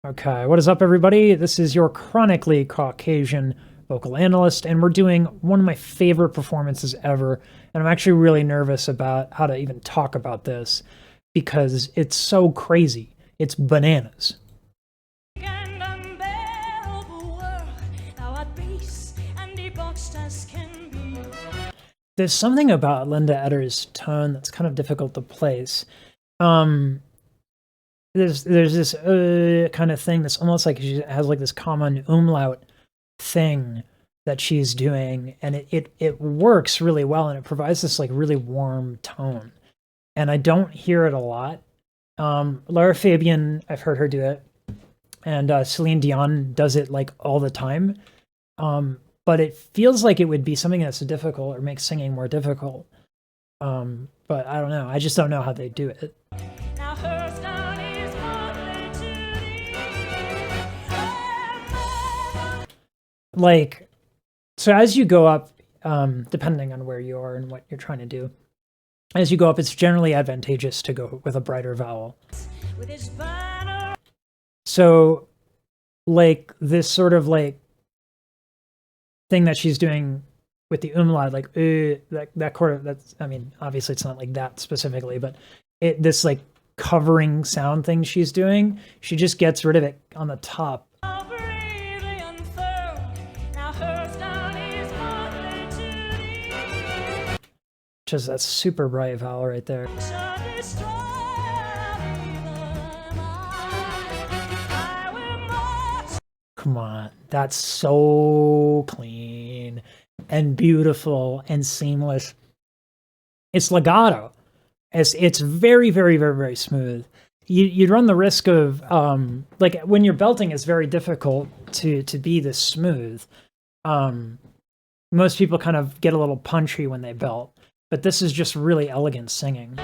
Okay, what is up, everybody? This is your chronically Caucasian vocal analyst, and we're doing one of my favorite performances ever. And I'm actually really nervous about how to even talk about this because it's so crazy. It's bananas. There's something about Linda Eder's tone that's kind of difficult to place. Um, there's this kind of thing that's almost like she has like this common umlaut thing that she's doing, and it works really well, and it provides this like really warm tone, and I don't hear it a lot. Lara Fabian, I've heard her do it, and Celine Dion does it like all the time, but it feels like it would be something that's difficult or makes singing more difficult. But I don't know, I just don't know how they do it. Like, so as you go up, depending on where you are and what you're trying to do, as you go up, it's generally advantageous to go with a brighter vowel. So, like, this sort of like thing that she's doing with the umlaut, like that chord, that's, I mean, obviously it's not like that specifically, but this like covering sound thing she's doing, she just gets rid of it on the top. Just that super bright vowel right there. Come on, that's so clean and beautiful and seamless. It's legato. It's very, very, very, very smooth. You'd run the risk of like when you're belting, it's very difficult to be this smooth. Most people kind of get a little punchy when they belt, but this is just really elegant singing.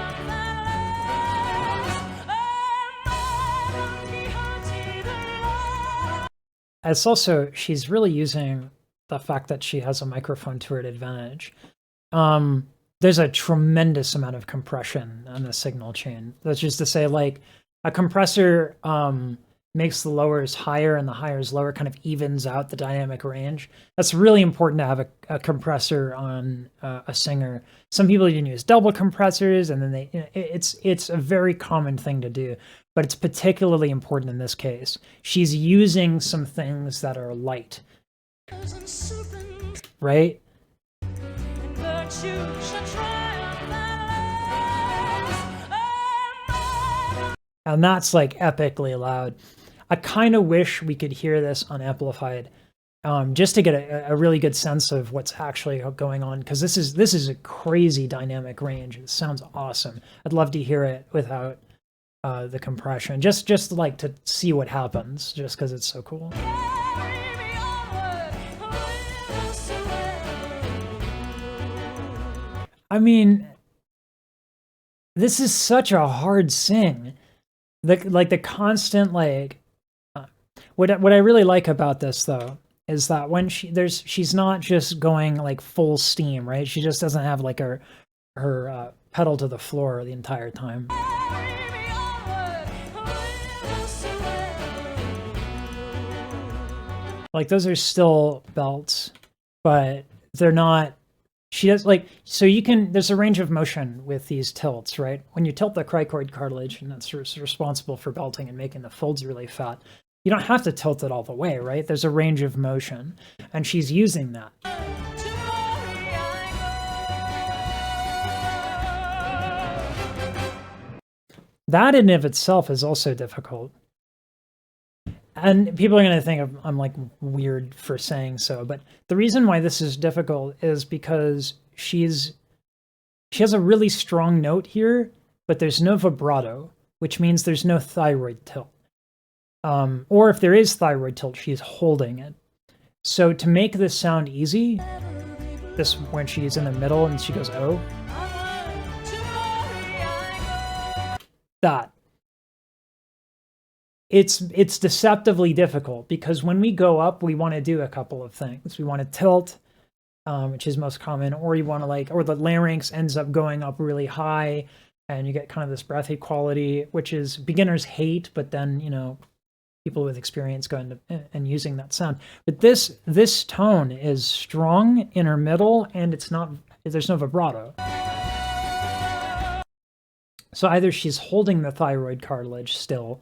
It's also, she's really using the fact that she has a microphone to her advantage. There's a tremendous amount of compression on the signal chain. That's just to say, like, a compressor makes the lowers higher and the highers lower, kind of evens out the dynamic range. That's really important to have a compressor on a singer. Some people even use double compressors, and then it's a very common thing to do, but it's particularly important in this case. She's using some things that are light, right? And that's like epically loud. I kind of wish we could hear this unamplified, just to get a really good sense of what's actually going on, because this is a crazy dynamic range. It sounds awesome. I'd love to hear it without the compression, just like to see what happens, just because it's so cool. I mean, this is such a hard sing. The constant like what I really like about this though is that when she's not just going like full steam, right? She just doesn't have like her pedal to the floor the entire time. Like those are still belts, but they're not. She does like, so you can, there's a range of motion with these tilts, right? When you tilt the cricoid cartilage, and that's responsible for belting and making the folds really fat, you don't have to tilt it all the way, right? There's a range of motion, and she's using that. That in of itself is also difficult. And people are going to think I'm like weird for saying so, but the reason why this is difficult is because she has a really strong note here, but there's no vibrato, which means there's no thyroid tilt. Or if there is thyroid tilt, she's holding it. So to make this sound easy, this when she's in the middle and she goes, oh, that. It's deceptively difficult because when we go up, we want to do a couple of things. We want to tilt, which is most common, or you want to like, or the larynx ends up going up really high and you get kind of this breathy quality, which is beginners hate, but then, you know, people with experience going to, and using that sound. But this tone is strong in her middle, and there's no vibrato. So either she's holding the thyroid cartilage still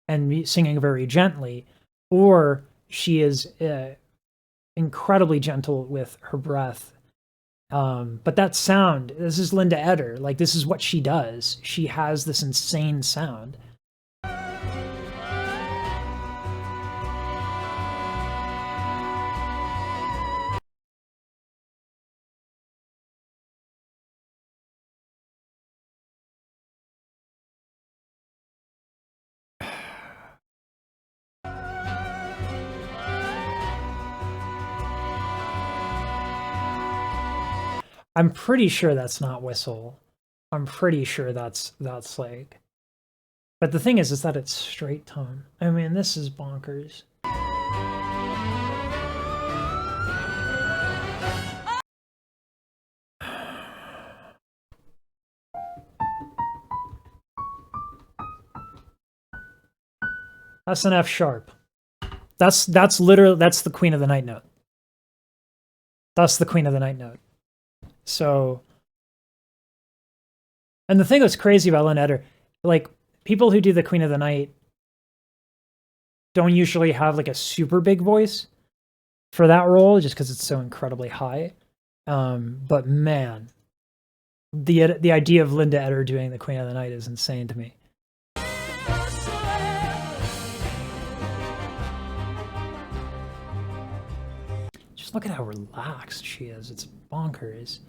and singing very gently, or she is incredibly gentle with her breath. But that sound, this is Linda Eder. Like, this is what she does. She has this insane sound. I'm pretty sure that's not whistle. I'm pretty sure that's like. But the thing is that it's straight tone. I mean, this is bonkers. That's an F sharp. That's literally, that's the Queen of the Night note. That's the Queen of the Night note. So, and the thing that's crazy about Linda Eder, like, people who do the Queen of the Night don't usually have like a super big voice for that role, just because it's so incredibly high. But man, the idea of Linda Eder doing the Queen of the Night is insane to me. Just look at how relaxed she is. It's bonkers.